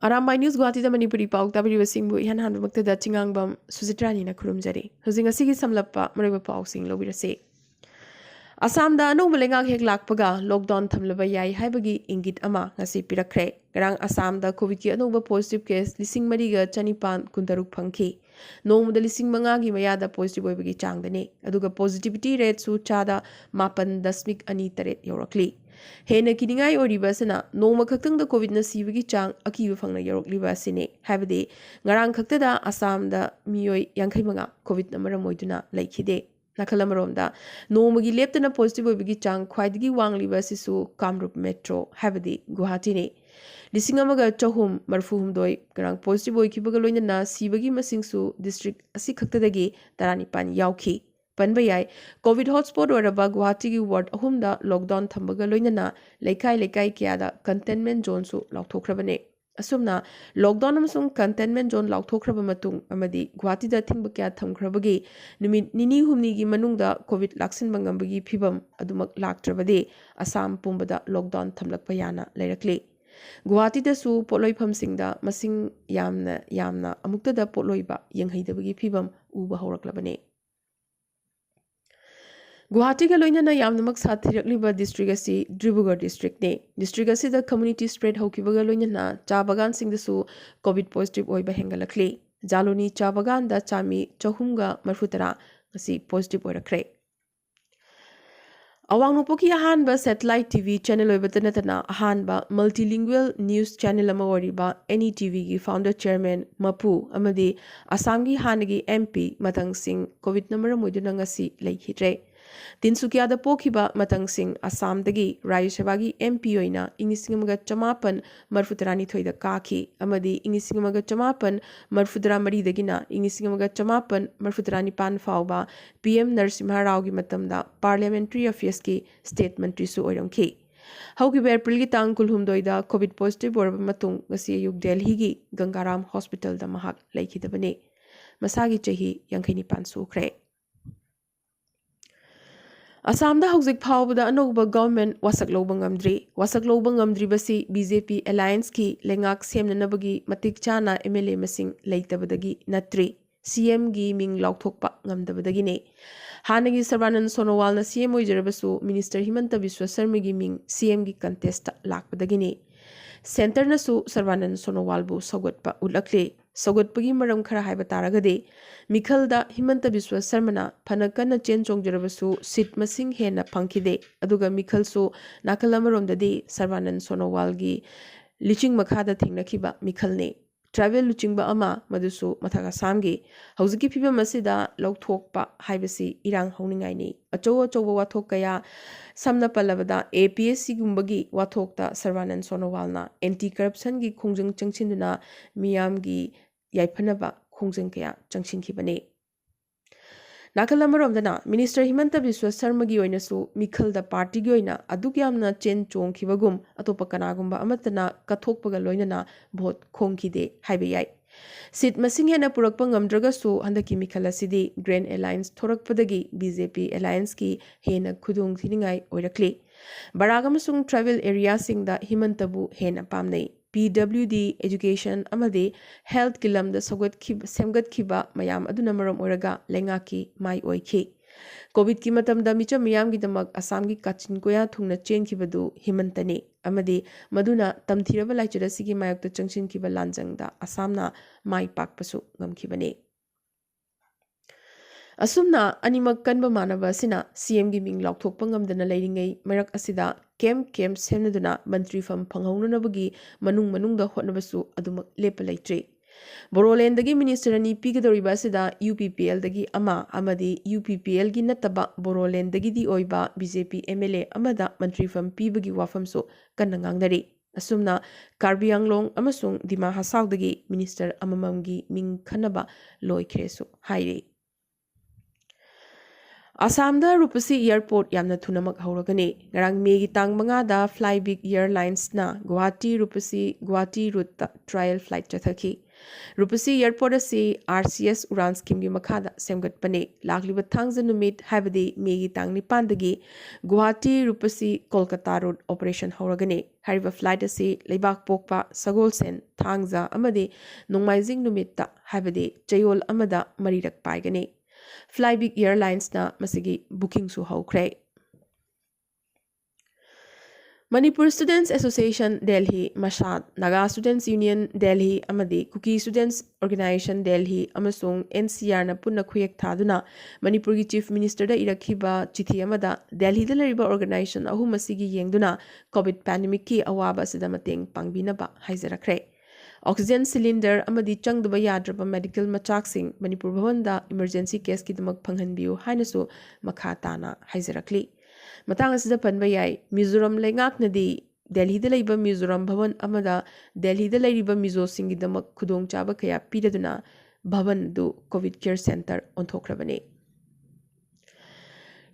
Arambai News Guwahati Manipuri Pao W Singbu Ihan Han Makta da Chingangbam Suzitrani na Kurumjari. Hosing a Sigi Samlapa Mariba Pao Sing Lobirase. Assam da no Malenga Hek Lakpaga, lockdown Tamlaba Yai Habagi Ingit Ama, Nasi Pirakre, Garang Assam da Covid Nova positive case, Lissing Mariga, Chanipan, Kundaruk Panki. No the Lissing Mangagi Mayada positive Webigi Chang the Ne, Aduga positivity rate su Chada, Mapan Dasmik Anitaret Yorokli. Hena Kidingai or Ribasana, no Makatang the COVID Nasivigi Chang, Akiva Fanga Yorok Libasine, have day, Garang Kaktada, Assam da Mioi Yankimanga, COVID number Moiduna, like Hide. Nakalamaromda, no Magi left in a positive Bigi Chang, quite gi Wang Libasisu, Kamrup Metro, Havadi, Guwahati ne. Lissingamaga Chohum, Marfuhum doi, Garang positive Kibagaloina, Sibagi Masingsu, district Asikatagi, Taranipan Yauki. Panbayai, COVID hotspot or a Guwahati ward Humda, lockdown Tambagaloina, Lekai Kiada, containment zone su, Lautokrabane. Asumna, lockdown amasung containment zone lauthokraba matung amadi Guwahati da thingba kya thamkrabagi numit nini humni gi manungda COVID laksin bangambagi phibam adumak laktrabade Assam pumbada lockdown thamlakpa yana leirakle Guwahati da su poloi phamsingda masing yamna amukta da poloiba yenghaidabagi phibam uba horaklabane Guwahati ga loinana yamnamak sathirakliba district asi Dribugar district ne district asi da community spread hokibaga loinana cha bagan sing da su covid positive oiba hengalakle jaloni cha bagan da chami chahumga marfutara asi positive oirakre awang nopoki ahanba satellite tv channel oibatanatana ahanba multilingual news channel ama oriba any tv gi founder chairman mapu amadi assam gi hanagi mp matang singh covid number moiduna ngasi leikhitre Tinsukia the Pokiba Matang Singh, Assam Dagi, Rayushabagi, MP Oina, Ingisingamaga Chamapan, Marfutarani Toy the Kaki, Amadi, Ingisingamaga Chamapan, Marfudra Mari the Gina, Ingisingamaga Chamapan, Marfutarani Pan Fauba, PM Narsimha Raugi Matamda, Parliamentary Affairs Ki, Statement Risu Oiram Ki. However, Prilgitang Kulhumdoida, COVID positive or Matung, Gasi Yuk Delhi Gi, Gangaram Hospital the Mahak, Lake Hitabane. Masagi Chahi, Yankini Pansu Kre. Assam da hauzik phawbada anoba government wasak lobangamdri basi BJP alliance ki lengak semnanabagi matik chana MLA masing leitabadagi natri CM gi ming laukthokpa ngamdabadagi ne hanagi Sarvanan Sonowal na CM oijarabasu Minister Himanta Biswa Sarma gi ming CM gi contest lakpadagi ne Center nasu Sarvanan Sonowal bu sogotpa ulakle Sogotpagi maram khara haiba taragade Mikhalda Himanta Biswa Sarmana Panakana Chen Chongjarabasu Sit Masing Hena Pankide Aduga Mikhalsu Nakalamarom Sarvanan Sonowalgi Liching Makhada Thingnakiba Mikhalne Travel Luchingba Ama Madusu Mathaga Samgi Hauziki Piba Masida Lokthokpa Haibasi Irang Honingaini Achowa Chowa Wathok Kaya Samna Palavada APSC Gumbagi Wathokta Sarvanan Sonowalna Anti Corruption gi Khongjang Changchinduna Miyamgi Yaipanaba Khongjang Kaya Changchinkibane Nakalamarom Minister Himanta Biswa Sarma gi oinasu Mikhalda party gi oina adugyamna chen chongkhibagum atopa kanagumba amatana kathokpaga loinana vote khongkhide haibayai Sit masing hena purakpa ngamdragasu handaki Mikhalasidi Grand Alliance thorakpadagi BJP Alliance ki hena khudung thiningai oirakle Baragamasung travel area singda Himantabu hena pamnei PWD education amade health kilam da semgat kiba mayam aduna maram oraga lengaki mai oiki COVID ki matam da micha miyam gi damak Assam gi kachin koya thungna chen kibadu himantane amade maduna tamthiraba laichara sigi mayok ta changshin kiba lanjang da Assamna mai pakpasu ngamkibane Asumna animak kanba manaba sina CM gi ming laukthokpa ngamdana leiringai marak asida kem semnaduna mantri fam phanghonunabagi manungda hotnabasu adumak lepa leitre Boroland dagi minister ani pigadoriba sida UPPL dagi ama amadi UPPL gi nataba Boroland dagi di oiba BJP MLA amada mantri fam pibagi wafamso kanangangnari Asumna Karbi Anglong amasung Dima Hasau dagi minister amamamgi ming khanaba loikresu haire Assam da Rupasi Airport yamna thunamak hauragane ngarang Mei gi tang manga da Fly Big Airlines na Guwahati Rupasi Guwahati route trial flight chathaki Rupasi Airport asi RCS Uran Scheme gi makhada semgatpane lakliba thangza numit habadi megi tang nipandagi Guwahati Rupasi Kolkata Road operation horagane hariba flight asi leibak pokpa Sagolsen thangza amadi nongmaijing numitta habadi chayol amada marirak paigane Flybig Airlines na masigi booking su hawkre Manipur Students Association Delhi Mashad Naga Students Union Delhi Amadi Kuki Students Organization Delhi Amasung NCR na punna khuyek thaduna Manipur gi Chief Minister da irakhiba chithi amada Delhi da lariba organization ahu masigi yengduna COVID pandemic ki awaba sida mateng pangbinaba haizarakre Oxygen cylinder amadi changdaba yadraba medical machaksing Manipur Bhavan da emergency case ki damak phanghanbiu hainasu makha tana haizarakli Matang asida panba yai Mizoram lengak nadi Delhi da laiba Mizoram Bhavan amada Delhi da laiba Mizo singi damak khudong chaba kaya pidaduna Bhavan du COVID care center onthokrabane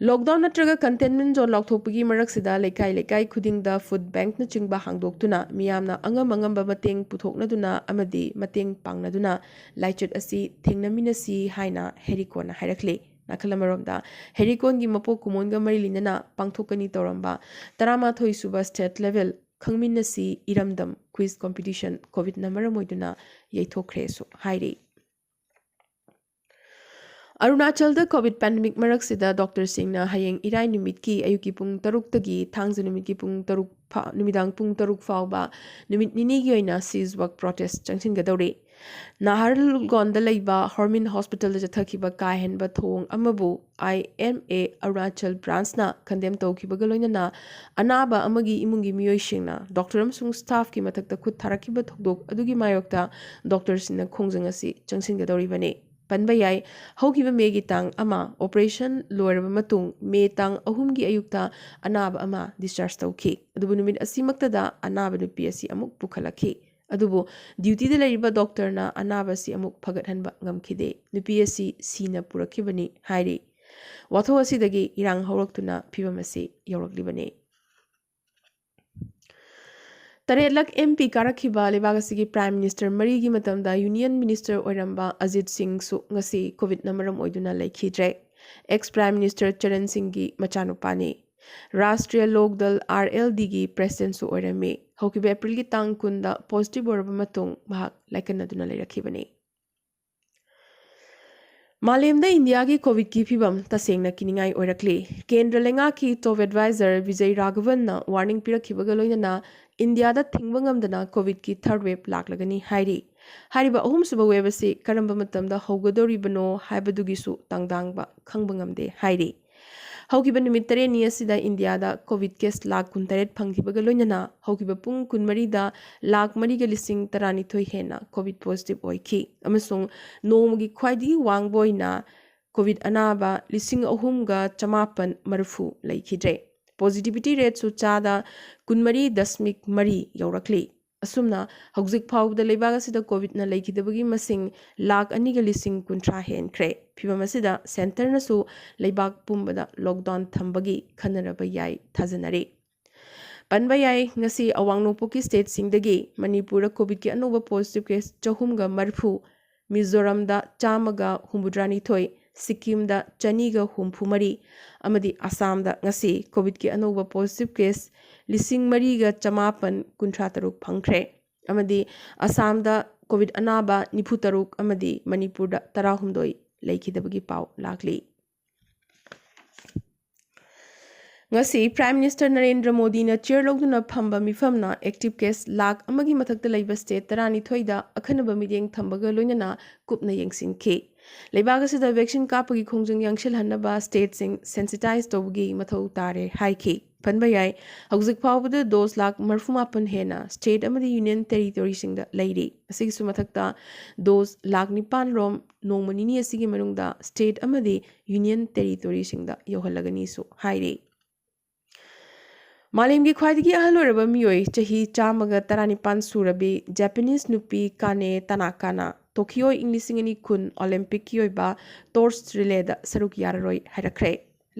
Lockdown natraga containment zone lokthopagi maraksida lekai khuding da food bank na chingba hangdoktuna miyamna angam mateng puthoknaduna amadi mateng pangnaduna laichut asi thengnaminasi haina herikona hairakle Nakalamaromda Herikon gi mapo kumonga marilinana pangthokani toramba tarama thoi suba state level khangminnasi iramdam quiz competition covid namara moiduna yaithokre su hairi Arunachal da covid pandemic maraksida Dr Singh na hayeng irai numit ki ayuki pung taruk tagi thangza numit ki pung taruk numidang pung taruk fawba numit nini gi oina seize work protest changsin gadore Nahargonda laiba Hormin Hospital da jathakiba kaihenba thong amabu IMA Arunachal branch na condemn tawkiba galoina anaba amagi imungi miyoishingna doctor amsung staff ki mathakta khut tharakiba thokdok adugi mayokta doctors na khongjang asi changsin gadoribane panba yai haukiba megi tang ama operation loiraba matung me tang ahumgi ayukta anaba ama discharge tawki adubu numit asimakta da anaba nupi asi amuk pukhalaki adubu duty da lariba doctor na anaba si amuk phagathanba ngamkhide nupi asi sina purakibani hairi watho asidagi irang hawraktuna phibamasi yawraklibane Taretlak MP karakhiba lebagasi gi Prime Minister Mari gi matamda Union Minister oiramba Ajit Singh su ngasi COVID namaram oiduna laikhidre ex Prime Minister Charan Singh gi machanupani Rashtriya Lokdal RLD gi president su oirame haukiba April gi tang kunda positive oraba matung mahak laikanaduna leirakhibani Malemda India ki COVID ki phibam tasengna kiningai oirakli Kendra lenga ki top advisor Vijay Raghavan na warning pirakhibaga loinana India da thingbangam COVID ki third wave laklagani hairi hariba ahum suba wave ase karamba matamda haugadoribano haibadugisu tangdangba khangbangamde hairi Haukiba numit tare ni asida India da COVID case lakh 19 phangthibaga loinana haukiba pung 12 da lakh 3 lising tarani thoi hena COVID positive oiki amasung nomugi khwaidi wangboina COVID anaba lising ahumga chamapan marfu laikhidre positivity rate su chada 13.3 yaurakli asumna hauzik phawda leibag asida COVID na laikhidabagi masing lakh 2 lising 13 henkre phibam asida center na su leibag pumbada lockdown thambagi khanaraba yai thajanari panba yai ngasi awang nongpoki state singdagi manipur COVID ki anoba positive case chahumga marfu Mizoram da chamaga humbudrani thoi Sikkim da chaniga humphumari amadi Assam da ngasi COVID ki anoba positive case lising mariga chamapan kuntrataruk phangkhre amadi Assam da COVID anaba niputaruk amadi Manipur da tarahumdoi laikhidabagi pau lakli ngasi Prime Minister Narendra Modi na chair logduna phamba mifamna active case lakh amagi mathakta laiba state tarani thoida akhanaba mideng thambaga loinana kupna yengsinki Lebagasida vaccine kapagi khongjung yangshil hanaba state sing sensitize tawgi mathau tare haiki panbayai hauzik phawbada dose lakh marfumapan hena state amadi union territory singda lairi asigi sumathakta dose lakh nipan rom nongmanini asigi manungda state amadi union territory singda yohalagani su hairi Malemgi khwaidigi ahaloraba miyoi chahi chamaga taranipan surabi Japanese nupi Kane Tanakana Tokyo Englishingani kun Olympic ki oiba torch relay da saruk yararoi hairakre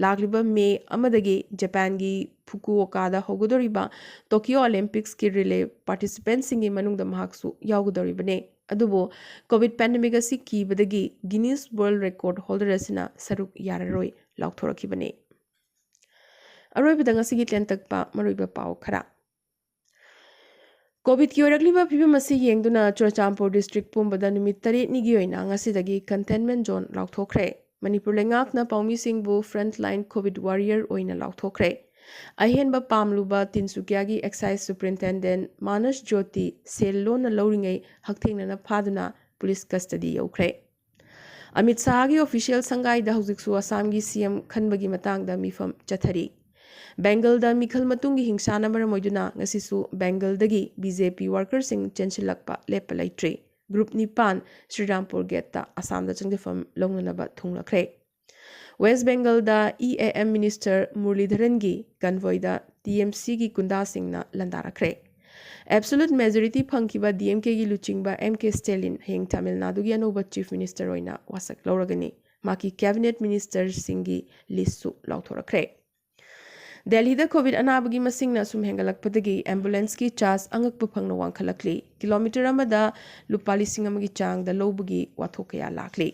lagliba May amadagi Japan gi Fukuoka da hogodoriba Tokyo Olympics ki relay participants singi manungda mahaksu yagodoribane अदुबो COVID pandemic असि कीबदगी Guinness world record holder असना सरुक याररोय लाउथोरखिबने अरोइबदा ngasi gi tlen takpa maroiba pau khara COVID की ओरगलिबा फिबम असी येंगदुना चुरचामपुर डिस्ट्रिक्ट पुंबदा नुमित 8 निगी ओइना ngasi कंटेनमेंट जोन लाउथोखरे मणिपुर लेंगाकना पाउमी सिंगबु फ्रंट लाइन कोविड वॉरियर ओइना लाउथोखरे अहेनबा पामलुबा तिनसुकियागी एक्साइज सुपरिटेंडेंट मानस ज्योति सेलोन लौरिंगै हकथेंगना फादुना पुलिस कस्टडी यौखरे अमित शाह की ऑफिशियल संगाइदा हौजिकसु असम की सीएम खनबगी मतांगदा मिफम चथरी बेंगल दा मिखल मतुंगी हिंसाना मरम ओइदुना ngasisu बेंगल दगी बीजेपी वर्कर सिंग चेंसिलकपा लेप लेट्रे ग्रुप निपान श्रीरामपुर गेट ता असम दा चंगफम लोंगनबा थुंगलखरे वेस्ट बेंगल दा ईएएम मिनिस्टर मुरलीधरन की कन्वॉय दा टीएमसी की कुंदा सिंगना लंदारखरे एब्सोल्यूट मेजॉरिटी फंकिबा डीएमके की लुचिंगबा एमके स्टेलिन हेंग तमिलनाडु की अनोबा चीफ मिनिस्टर ओइना वासक लौरगनी माकी कैबिनेट मिनिस्टर सिंगी लिस्टु लाउथोरखरे दिल्ली कोविड अनाबगी मसिंगना सुम हेंगलकपदगी एम्बुलेंस की चार्ज अंगक फंगना वांखलकली किलोमीटर अमदा लुपा लिसिंग अमगी चांगदा लौबगी वाथोकया लाखली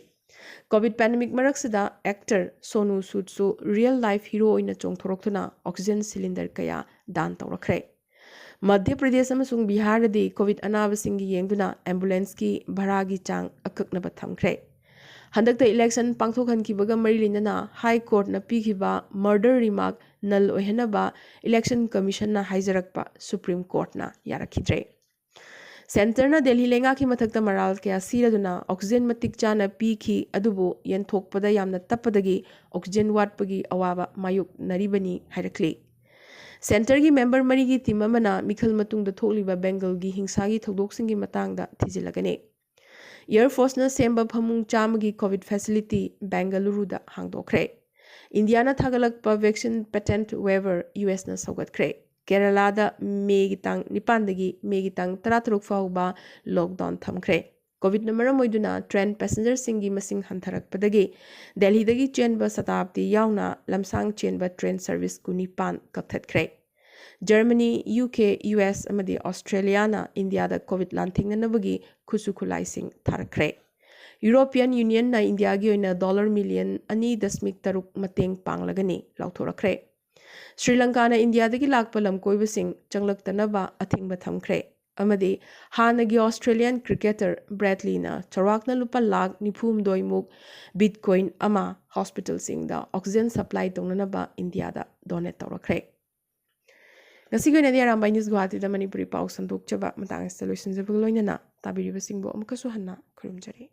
कोविड पैंडेमिक मरक्सदा एक्टर सोनू सूदसु रियल लाइफ हीरो ओइना चोंगथोरक्तुना ऑक्सीजन सिलेंडर कया दान तौरखरे मध्य प्रदेश अमसुंग बिहार दी कोविड अनाबसिंगी येंगदुना एम्बुलेंस की भरागी चांग अककनबा थमखरे हंदक इलेक्शन पांथोखनखिबगा मरी लिनना हाई कोर्ट न पीखिबा मर्डर रिमार्क नल ओहनबा इलेक्शन कमीशन ना हाइजरकपा सुप्रीम कोर्ट ना यारखिद्रे सेंटर ना दिल्ली लेंगा की मथक्ता मराल के सीरदुना ऑक्सीजन मतिक चाना पीखी अदुबो यंथोकपदा यामना तप्पदगी ऑक्सीजन वाटपगी अवाबा मायुक नरिबनी हाइरखली सेंटर की मेंबर मरी की टीम अमना मिखल मतुंग द थोकलिबा बेंगल की हिंसा की थौदोकसिंगी मतांगदा थिजिलगने एयर फोर्स न सेंब फमुंग चामगी कोविड फैसिलिटी बेंगलुरुदा हांगदोखरे इंडिया थागलक वैक्सीन पेटेंट वेवर यूएस न सौगतखरे केरला मे की तांग निपानदगी मे की तांग 13 फाउबा लॉकडाउन थमखरे कोविड न मरम ओइदुना ट्रेन पैसेंजर सिंगी मसिंग हंथरकपदगी दिल्ली दगी चेनब शताब्दी यावना लमसांग चेनब ट्रेन सर्विस कु निपान कथतखरे जर्मनी यूके यूएस अमदी ऑस्ट्रेलिया इंडिया दा कोविड लांथिंगनबगी खुसु खुलाइसिंग थारखरे यूरोपियन यूनियन ना इंडिया की ओइना $1 मिलियन 2.3 मतेंग पांगलगनी लाउथोरखरे श्रीलंका ना इंडिया दगी लाकप लमकोइबसिंग चंगलक्तनबा अथिंगबा थमखरे अमदी हानगी ऑस्ट्रेलियन क्रिकेटर ब्रैडली ना चौराकना लुपा लाख 92 मुक बिटकॉइन अमा हॉस्पिटल सिंग दा ऑक्सीजन सप्लाई तौननबा इंडिया दा donate तौरखरे Arambai News Guwahati da Manipuri Pao Sandok Chaba Matang Solutions Evolution na Tabiri Basingbo Amkasu Hanna Kurumjari